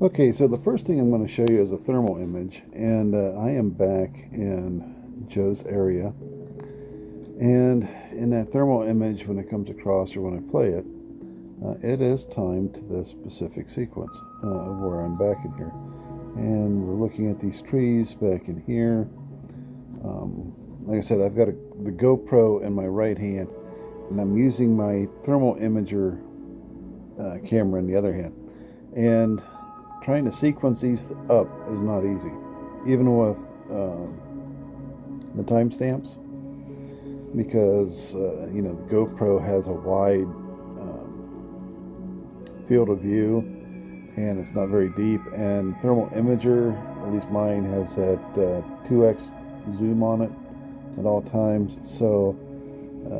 Okay, so the first thing I'm going to show you is a thermal image, and I am back in Joe's area. And in that thermal image, when it comes across or when I play it, it is timed to this specific sequence where I'm back in here. And we're looking at these trees back in here. Like I said, I've got the GoPro in my right hand, and I'm using my thermal imager camera in the other hand. And trying to sequence these up is not easy, even with the timestamps, because the GoPro has a wide field of view and it's not very deep. And thermal imager, at least mine, has that 2x zoom on it at all times, so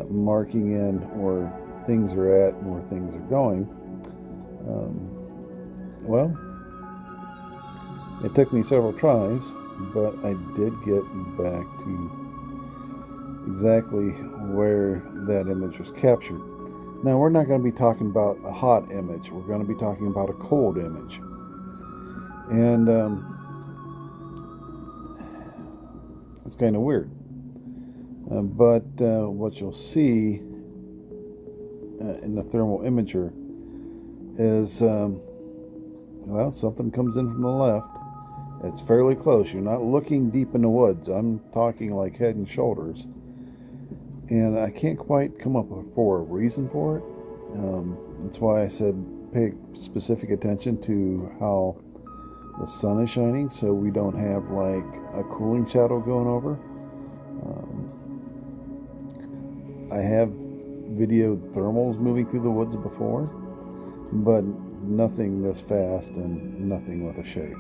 marking in where things are at and where things are going. Well, it took me several tries, but I did get back to exactly where that image was captured. Now, we're not going to be talking about a hot image. We're going to be talking about a cold image. And it's kind of weird. But what you'll see in the thermal imager is, well, something comes in from the left. It's fairly close. You're not looking deep in the woods. I'm talking like head and shoulders. And I can't quite come up for a reason for it. That's why I said pay specific attention to how the sun is shining, so we don't have like a cooling shadow going over. I have videoed thermals moving through the woods before, but nothing this fast and nothing with a shape.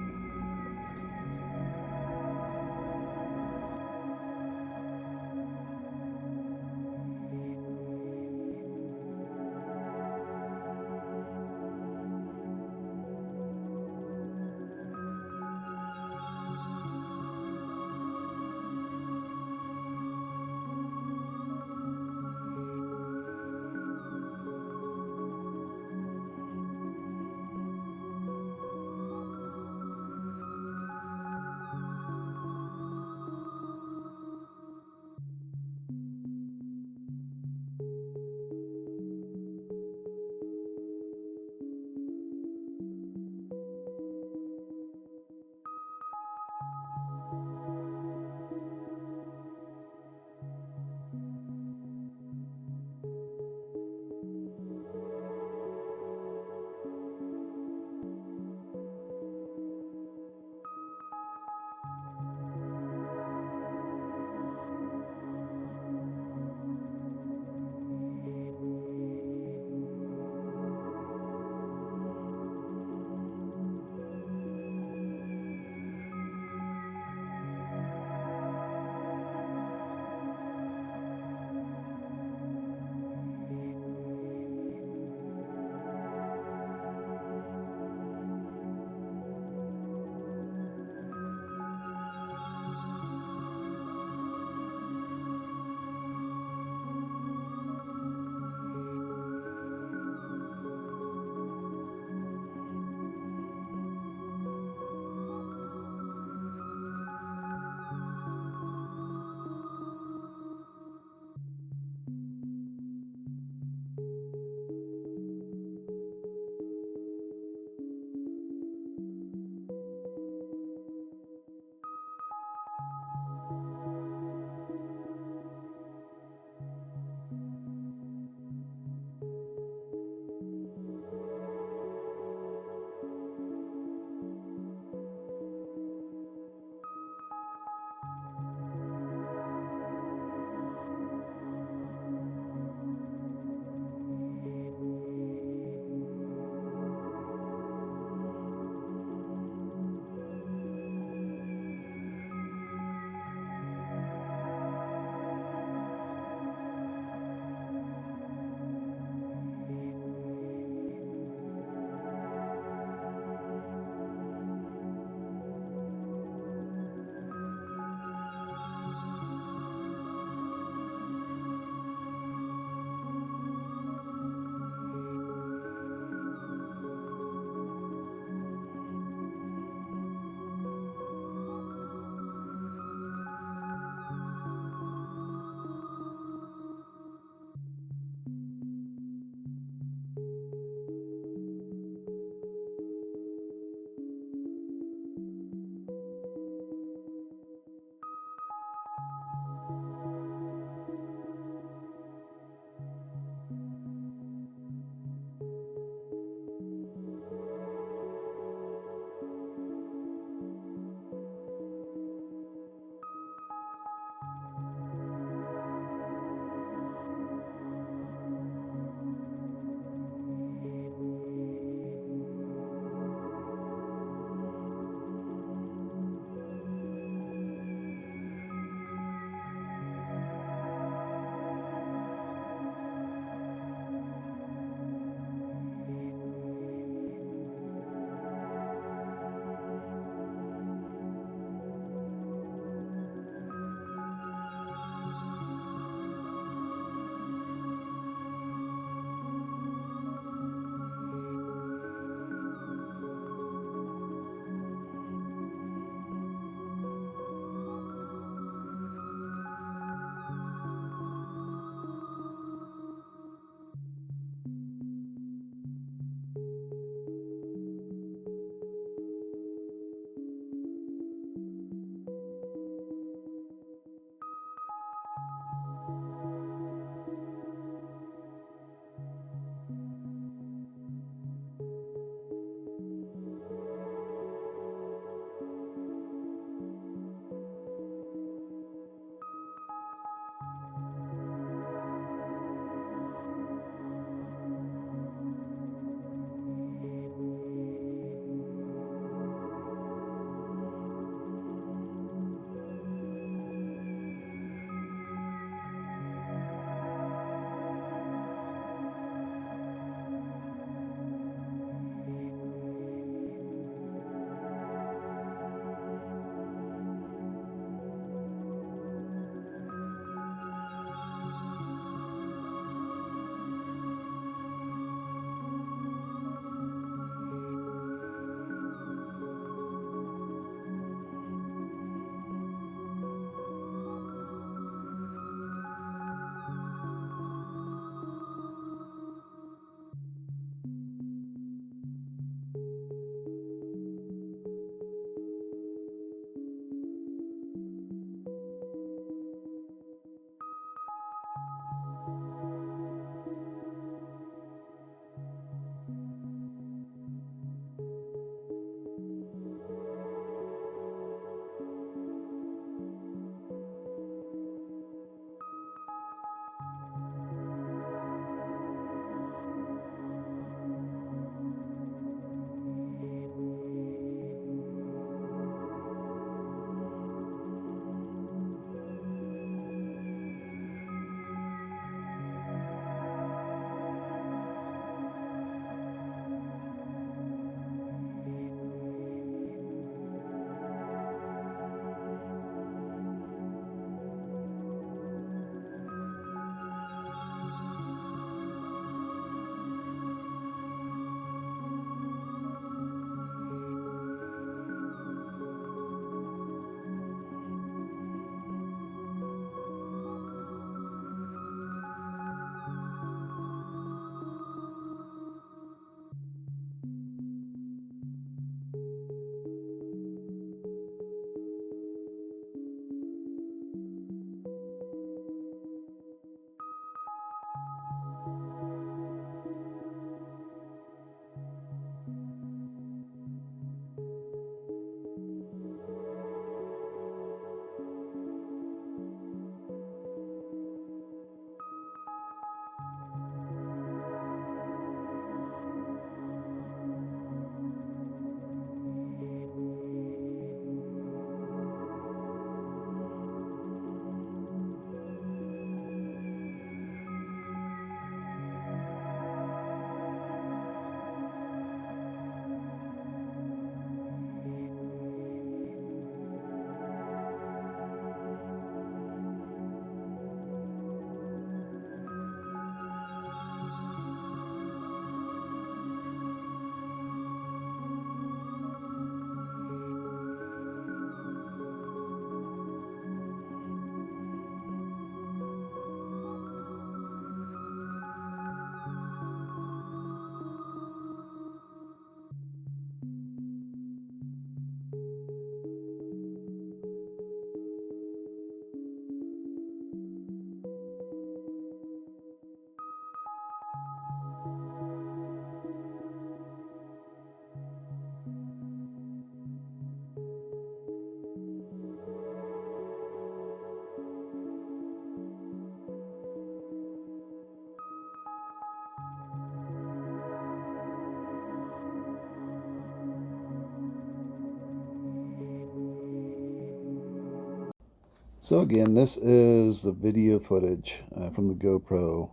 So again, this is the video footage from the GoPro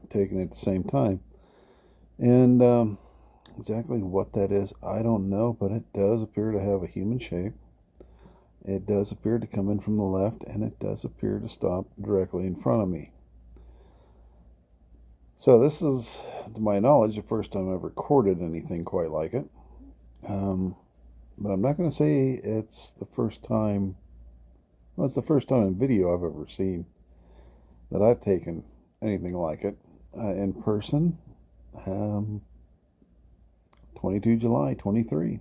taken at the same time. And exactly what that is, I don't know, but it does appear to have a human shape. It does appear to come in from the left, and it does appear to stop directly in front of me. So this is, to my knowledge, the first time I've recorded anything quite like it. But I'm not going to say it's the first time. Well, it's the first time in video I've ever seen that I've taken anything like it in person. 22 July 23.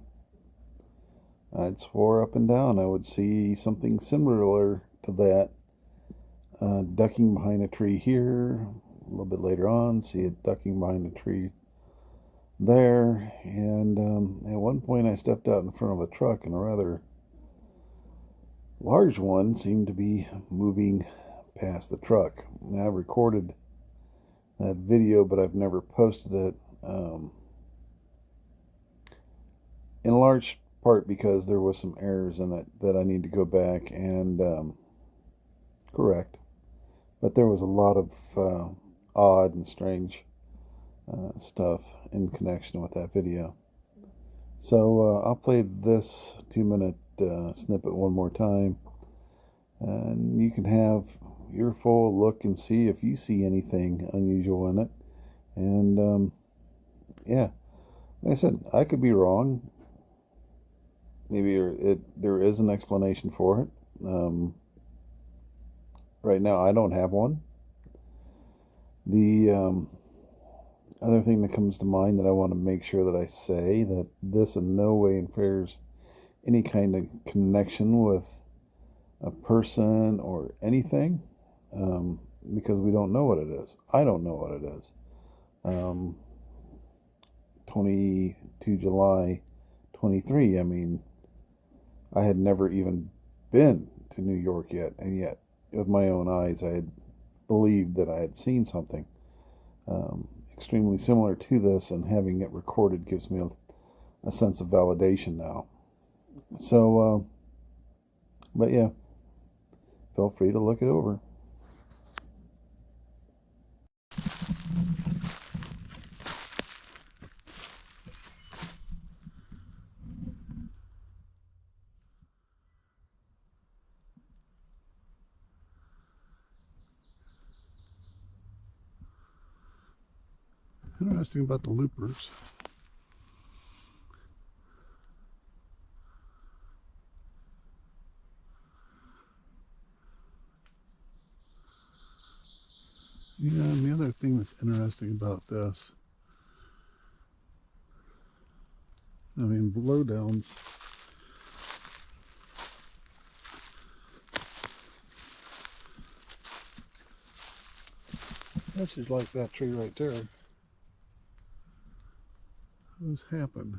I'd swore up and down I would see something similar to that ducking behind a tree here. A little bit later on, see it ducking behind a tree there. And at one point I stepped out in front of a truck, and a rather large one seemed to be moving past the truck. Now, I've recorded that video, but I've never posted it, in large part because there was some errors in it that I need to go back and correct. But there was a lot of odd and strange stuff in connection with that video. So I'll play this 2-minute snippet one more time, and you can have your full look and see if you see anything unusual in it. And yeah, like I said, I could be wrong. Maybe there is an explanation for it. Right now I don't have one. The other thing that comes to mind that I want to make sure that I say, that this in no way infers any kind of connection with a person or anything, because we don't know what it is. I don't know what it is. 22 July 23, I mean, I had never even been to New York yet, and yet with my own eyes I had believed that I had seen something extremely similar to this, and having it recorded gives me a sense of validation now. So, but yeah, feel free to look it over. Interesting about the loopers. Yeah, and the other thing that's interesting about this, I mean, blowdowns, that's just like that tree right there. What's happened?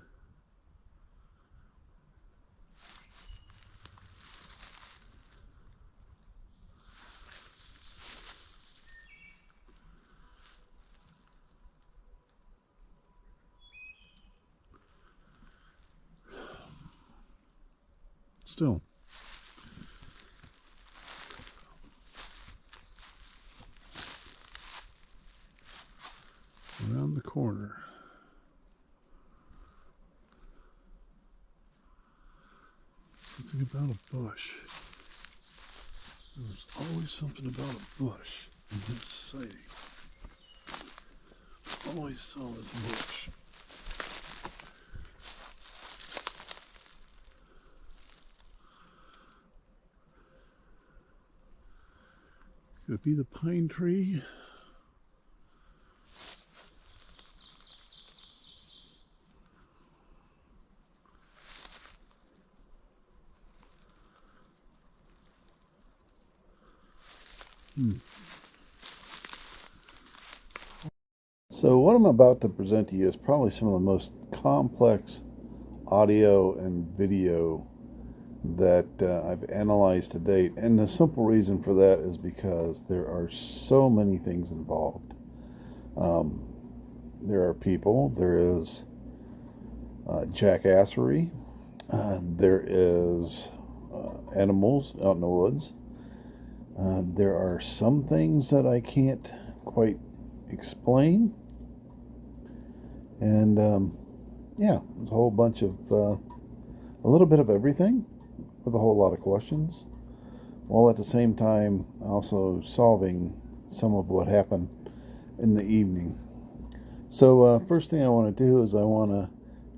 Still, around the corner. Something about a bush. There's always something about a bush in this sighting. Always saw this bush. Could it be the pine tree? So what I'm about to present to you is probably some of the most complex audio and video that I've analyzed to date. And the simple reason for that is because there are so many things involved. There are people, there is jackassery, there is animals out in the woods, There are some things that I can't quite explain. And yeah, there's a whole bunch of, a little bit of everything with a whole lot of questions, while at the same time also solving some of what happened in the evening. So first thing I want to do is I want to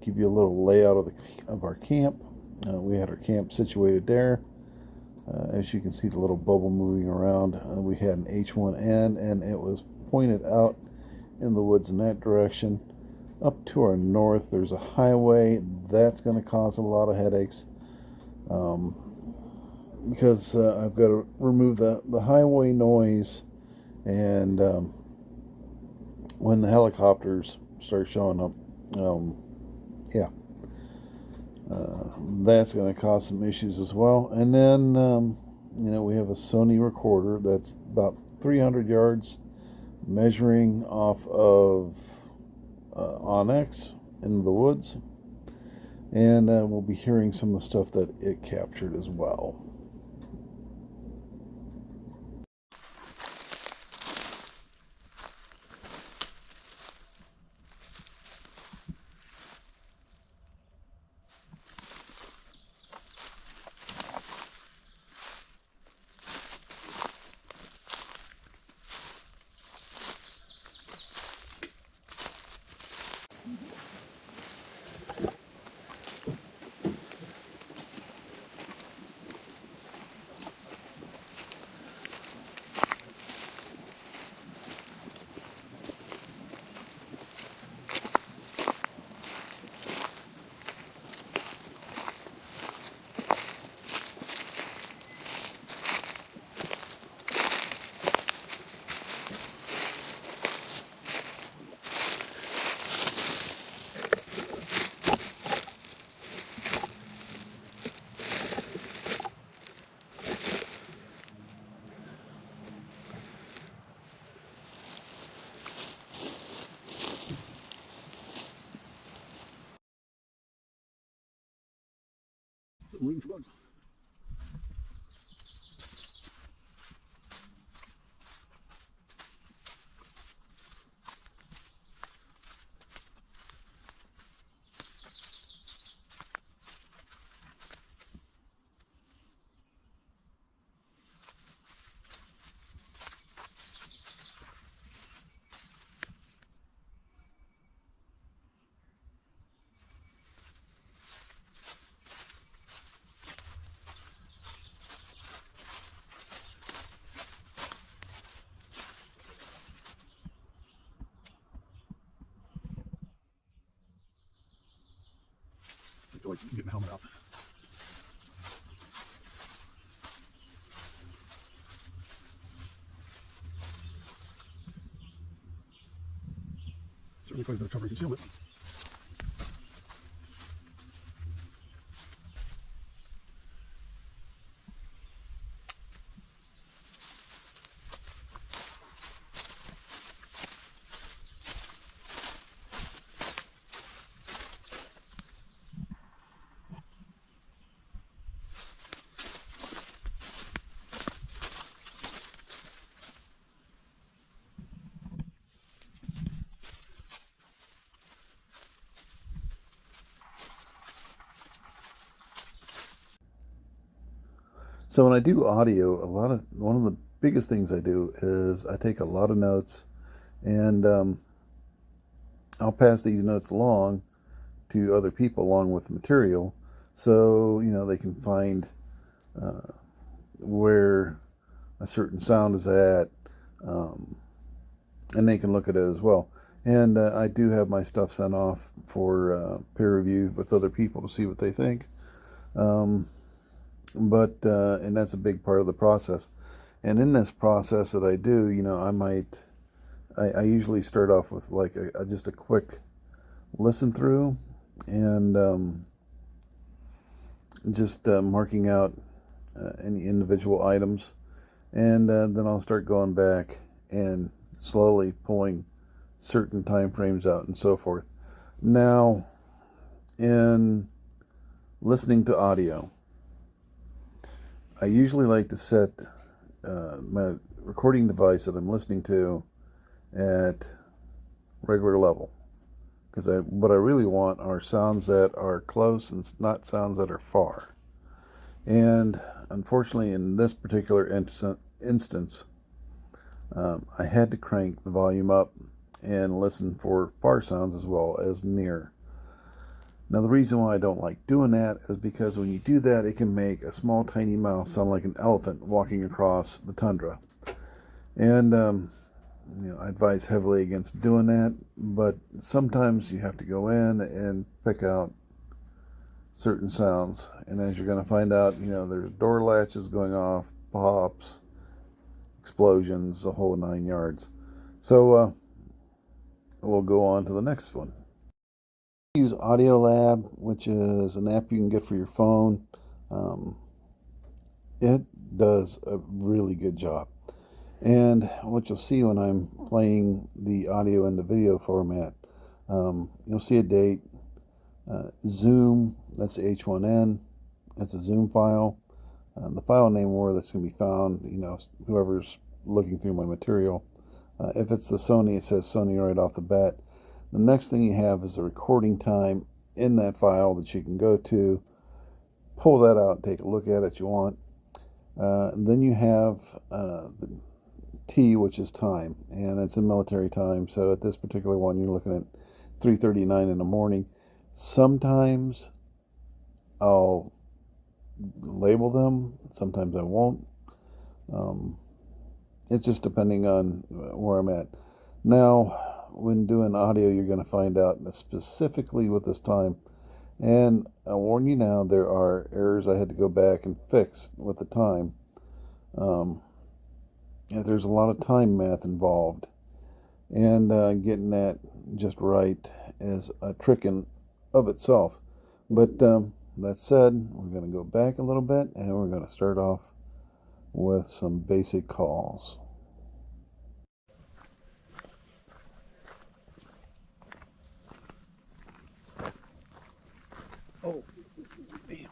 give you a little layout of our camp. We had our camp situated there. As you can see, the little bubble moving around. We had an H1N, and it was pointed out in the woods in that direction. Up to our north, there's a highway. That's going to cause a lot of headaches, because I've got to remove the highway noise, and when the helicopters start showing up, yeah, that's going to cause some issues as well. And then, we have a Sony recorder that's about 300 yards, measuring off of Onyx in the woods, and we'll be hearing some of the stuff that it captured as well. Get my helmet out. Certainly quite a bit of cover and concealment. So when I do audio, one of the biggest things I do is I take a lot of notes, and I'll pass these notes along to other people along with the material, so they can find where a certain sound is at, and they can look at it as well. And I do have my stuff sent off for peer review with other people to see what they think. But and that's a big part of the process. And in this process that I do, I usually start off with like just a quick listen through, and just marking out any individual items, and then I'll start going back and slowly pulling certain time frames out and so forth. Now, in listening to audio, I usually like to set my recording device that I'm listening to at regular level. Because what I really want are sounds that are close and not sounds that are far. And unfortunately, in this particular instance, I had to crank the volume up and listen for far sounds as well as near. Now, the reason why I don't like doing that is because when you do that, it can make a small, tiny mouse sound like an elephant walking across the tundra. And, I advise heavily against doing that, but sometimes you have to go in and pick out certain sounds. And as you're going to find out, there's door latches going off, pops, explosions, the whole 9 yards. So we'll go on to the next one. Use Audiolab, which is an app you can get for your phone. It does a really good job. And what you'll see when I'm playing the audio in the video format, you'll see a date, Zoom, that's the H1N, that's a Zoom file. The file name where that's going to be found, whoever's looking through my material. If it's the Sony, it says Sony right off the bat. The next thing you have is the recording time in that file that you can go to, pull that out and take a look at it if you want. Then you have the T, which is time, and it's in military time. So at this particular one, you're looking at 3:39 in the morning. Sometimes I'll label them, sometimes I won't. It's just depending on where I'm at. Now, when doing audio, you're going to find out specifically with this time. And I warn you now, there are errors I had to go back and fix with the time. There's a lot of time math involved. And getting that just right is a trick in of itself. But that said, we're going to go back a little bit and we're going to start off with some basic calls. Oh, damn.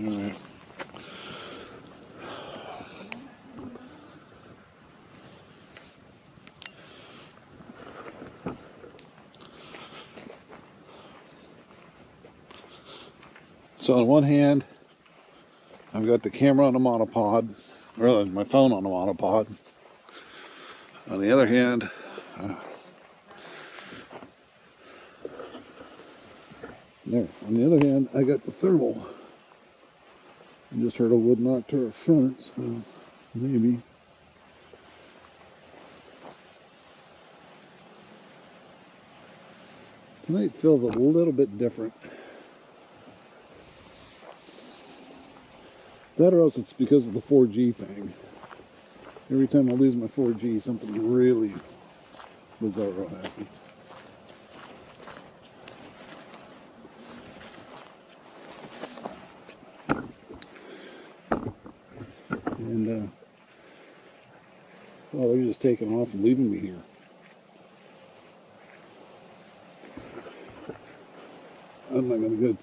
Alright. So on one hand, I've got the camera on a monopod, or my phone on a monopod. On the other hand, I got the thermal. I just heard a wood knock to our front, so maybe. Tonight feels a little bit different. That or else it's because of the 4G thing. Every time I lose my 4G, something really bizarre happens. And, well, they're just taking off and leaving me here. I'm not going to go.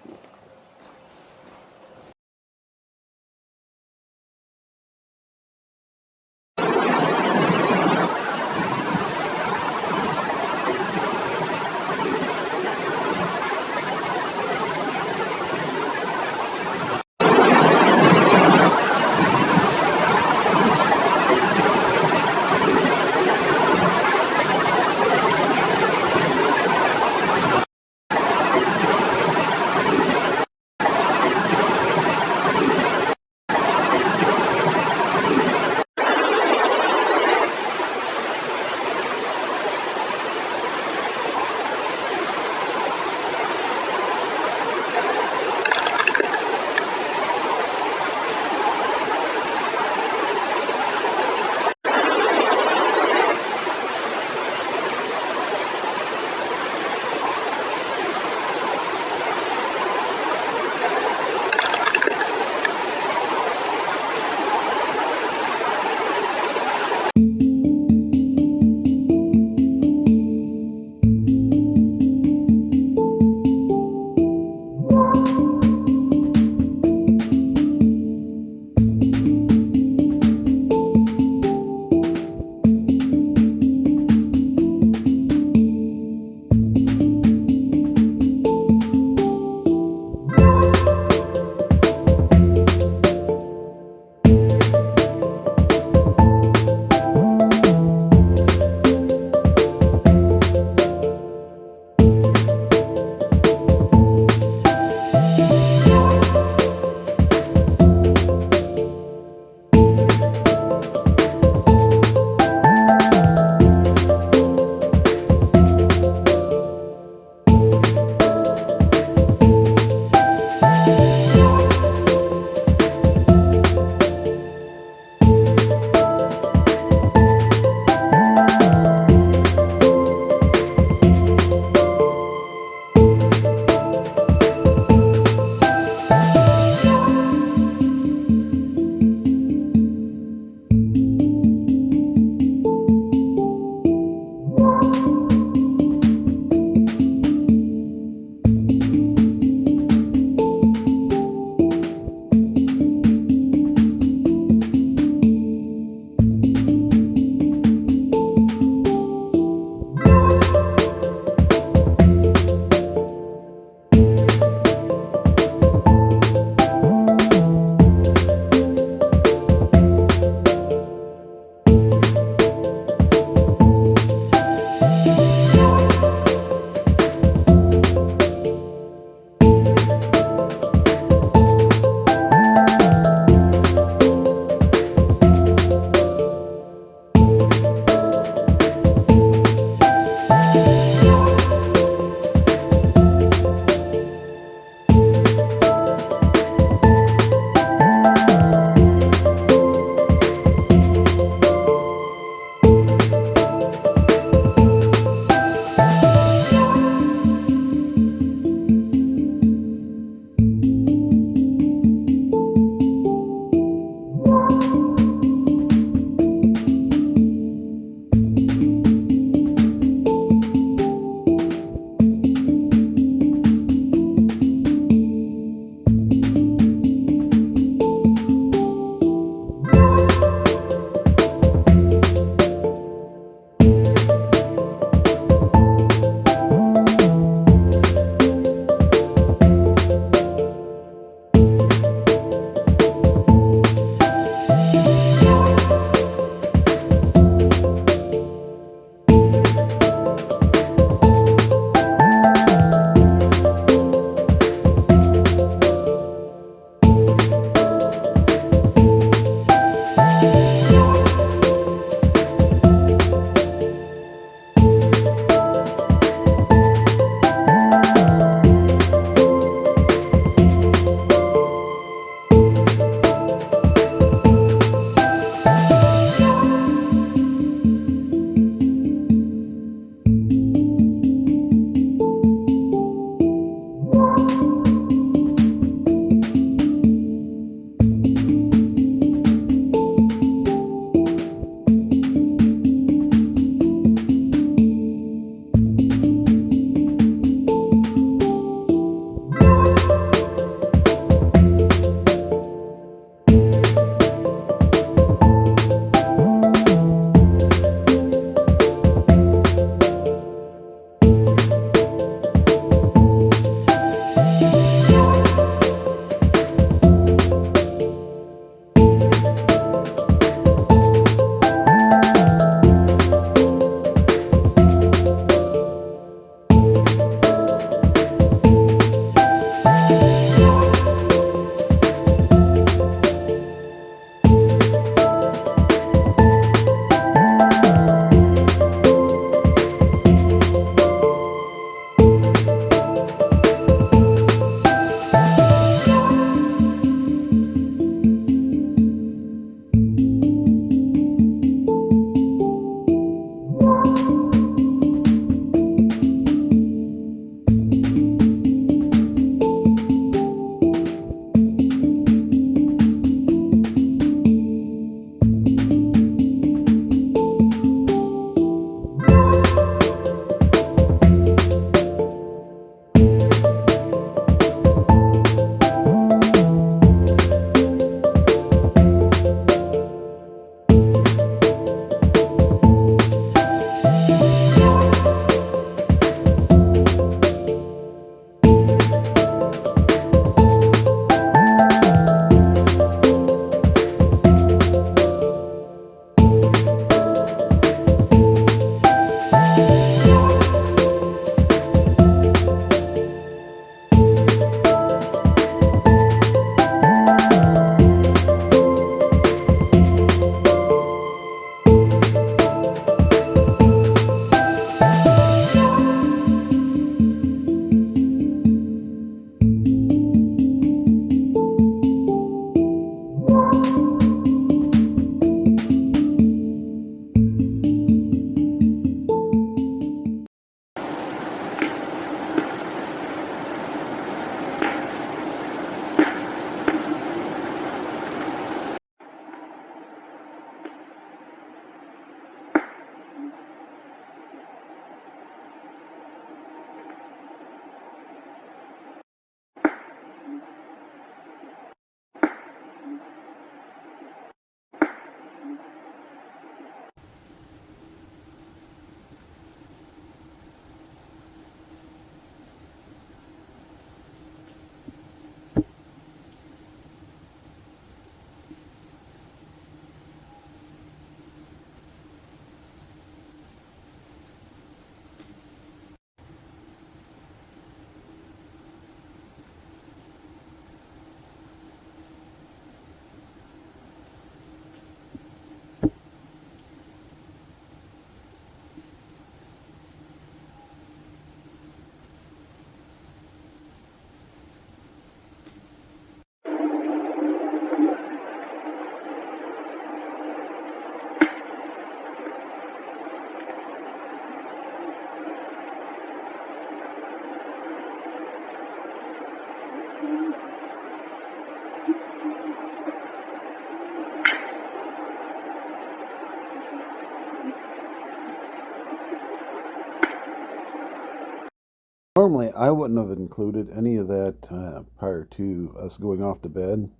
Normally, I wouldn't have included any of that prior to us going off to bed.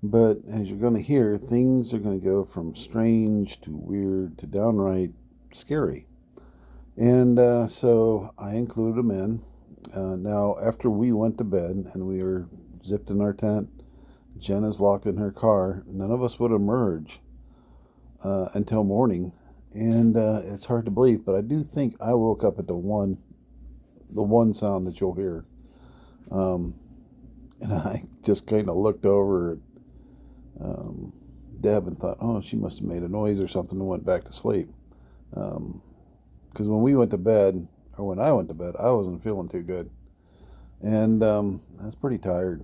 But as you're going to hear, things are going to go from strange to weird to downright scary. And so I included them in. Now, after we went to bed and we were zipped in our tent, Jenna's locked in her car. None of us would emerge until morning. And it's hard to believe, but I do think I woke up at the one sound that you'll hear. Um, and I just kind of looked over at Deb and thought, oh, she must have made a noise or something and went back to sleep. Because when we went to bed, or when I went to bed, I wasn't feeling too good. And I was pretty tired.